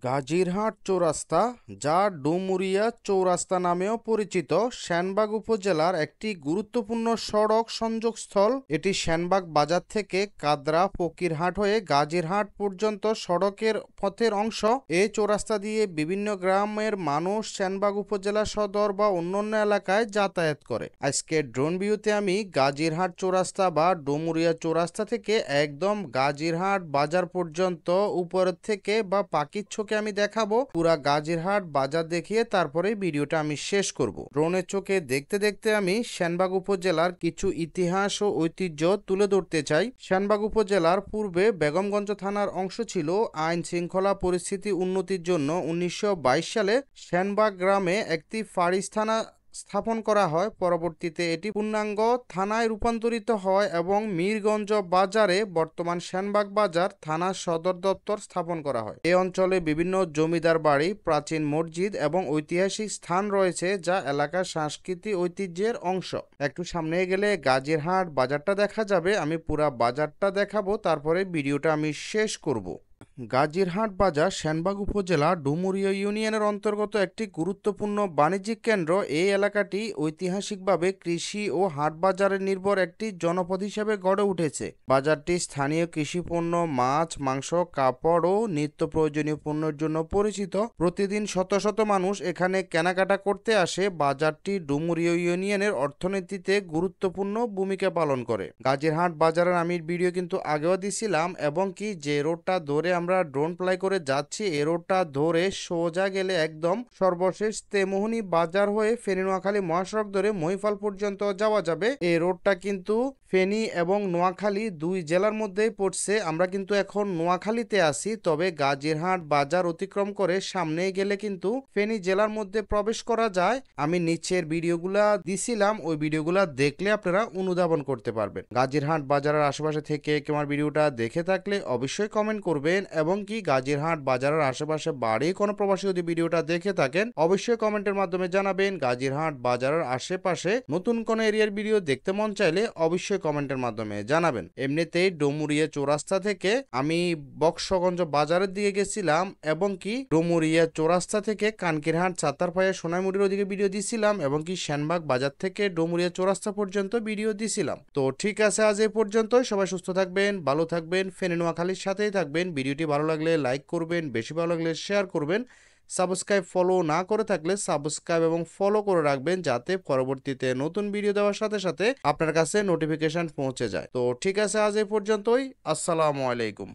গাজীরহাট চৌরাস্তা, যা ডুমুরিয়া চৌরাস্তা নামেও পরিচিত, সেনবাগ উপজেলার একটি গুরুত্বপূর্ণ সড়ক সংযোগস্থল। এটি সেনবাগ বাজার থেকে কাদরা ফকিরহাট হয়ে গাজীরহাট পর্যন্ত সড়কের পথের অংশ। এই চৌরাস্তা দিয়ে বিভিন্ন গ্রামের মানুষ সেনবাগ উপজেলা সদর বা অন্যান্য এলাকায় যাতায়াত করে। আজকে ড্রোন ভিউতে আমি গাজীরহাট চৌরাস্তা বা ডুমুরিয়া চৌরাস্তা থেকে একদম গাজীরহাট বাজার পর্যন্ত উপরের থেকে বা পাখির চোখে আমি দেখাবো। পুরা গাজীরহাট বাজার দেখিয়ে তারপরে ভিডিওটা আমি শেষ করব। ড্রোনের চোখে দেখতে দেখতে আমি সেনবাগ উপজেলার কিছু ইতিহাস ও ঐতিহ্য তুলে ধরতে চাই। সেনবাগ উপজেলার পূর্বে বেগমগঞ্জ থানার অংশ ছিল। আইন শৃঙ্খলা পরিস্থিতি উন্নতির জন্য 1922 সালে সেনবাগ গ্রামে একটি ফাঁড়ি থানা স্থাপন করা হয়। পরবর্তীতে এটি পূর্ণাঙ্গ থানায় রূপান্তরিত হয় এবং মীরগঞ্জ বাজারে বর্তমান সেনবাগ বাজার থানার সদর দপ্তর স্থাপন করা হয়। এই অঞ্চলে বিভিন্ন জমিদার বাড়ি, প্রাচীন মসজিদ এবং ঐতিহাসিক স্থান রয়েছে, যা এলাকার সাংস্কৃতিক ঐতিহ্যের অংশ। একটু সামনে গেলে গাজীরহাট বাজারটা দেখা যাবে। আমি পুরা বাজারটা দেখাবো, তারপরে ভিডিওটা আমি শেষ করব। গাজীরহাট বাজার সেনবাগ উপজেলা ডুমুরিয়া ইউনিয়নের অন্তর্গত একটি গুরুত্বপূর্ণ বাণিজ্যিক কেন্দ্র। এই এলাকাটি ঐতিহাসিকভাবে কৃষি ও হাট বাজারে নির্ভর একটি জনপদ হিসেবে গড়ে উঠেছে। বাজারটি স্থানীয় কৃষিপণ্য, মাছ, মাংস, কাপড় ও নিত্য প্রয়োজনীয় পণ্যের জন্য পরিচিত। প্রতিদিন শত শত মানুষ এখানে কেনাকাটা করতে আসে। বাজারটি ডুমুরিয়া ইউনিয়নের অর্থনীতিতে গুরুত্বপূর্ণ ভূমিকা পালন করে। গাজীরহাট বাজারের আমি ভিডিও কিন্তু আগেও দিছিলাম, এবং কি যে রোডটা ধরে আমরা ড্রোন ফ্লাই করে যাচ্ছি, এই রোডটা ধরে সোজা গেলে একদম সর্বশেষ তেমোহনী বাজার হয়ে ফেনী নোয়াখালী মহাসড়ক ধরে মহিফাল পর্যন্ত যাওয়া যাবে। এই রোডটা কিন্তু ফেনী এবং নোয়াখালী দুই জেলার মধ্যেই পড়ছে। আমরা কিন্তু এখন নোয়াখালীতে আছি, তবে গাজীরহাট বাজার অতিক্রম করে সামনে গেলে কিন্তু ফেনী জেলার মধ্যে প্রবেশ করা যায়। আমি নিচের ভিডিওগুলা দিছিলাম, ওই ভিডিওগুলা দেখলে আপনারা অনুধাবন করতে পারবেন। গাজীরহাট বাজারের আশেপাশে থেকে আমার ভিডিওটা দেখে থাকলে অবশ্যই কমেন্ট করবেন, এবং কি গাজীরহাট বাজারের আশেপাশে বাড়ি কোনো প্রবাসী যদি ভিডিওটা দেখে থাকেন অবশ্যই কমেন্টের মাধ্যমে জানাবেন। গাজীরহাট বাজারের আশেপাশে নতুন কোন এরিয়ার ভিডিও দেখতে মন চাইলে অবশ্যই কমেন্টের মাধ্যমে জানাবেন। এমনিতেই ডুমুরিয়া চৌরাস্তা থেকে আমি বক্সগঞ্জ বাজারের দিকে গেছিলাম, এবং কি ডুমুরিয়া চৌরাস্তা থেকে কানকিরহাট চাতারপায়া সোনাইমুড়ির ওদিকে ভিডিও দিছিলাম, এবং কি সেনবাগ বাজার থেকে ডুমুরিয়া চৌরাস্তা পর্যন্ত ভিডিও দিছিলাম। তো ঠিক আছে, আজ এই পর্যন্তই। সবাই সুস্থ থাকবেন, ভালো থাকবেন, ফেনী নোয়াখালীর সাথেই থাকবেন। ভিডিওটি ভালো লাগলে লাইক করবেন, বেশি ভালো লাগলে শেয়ার করবেন। সাবস্ক্রাইব ফলো না করে থাকলে সাবস্ক্রাইব এবং ফলো করে রাখবেন, যাতে পরবর্তীতে নতুন ভিডিও দেওয়ার সাথে সাথে আপনার কাছে নোটিফিকেশন পৌঁছে যায়। তো ঠিক আছে, আজ এই পর্যন্তই। আসসালামু আলাইকুম।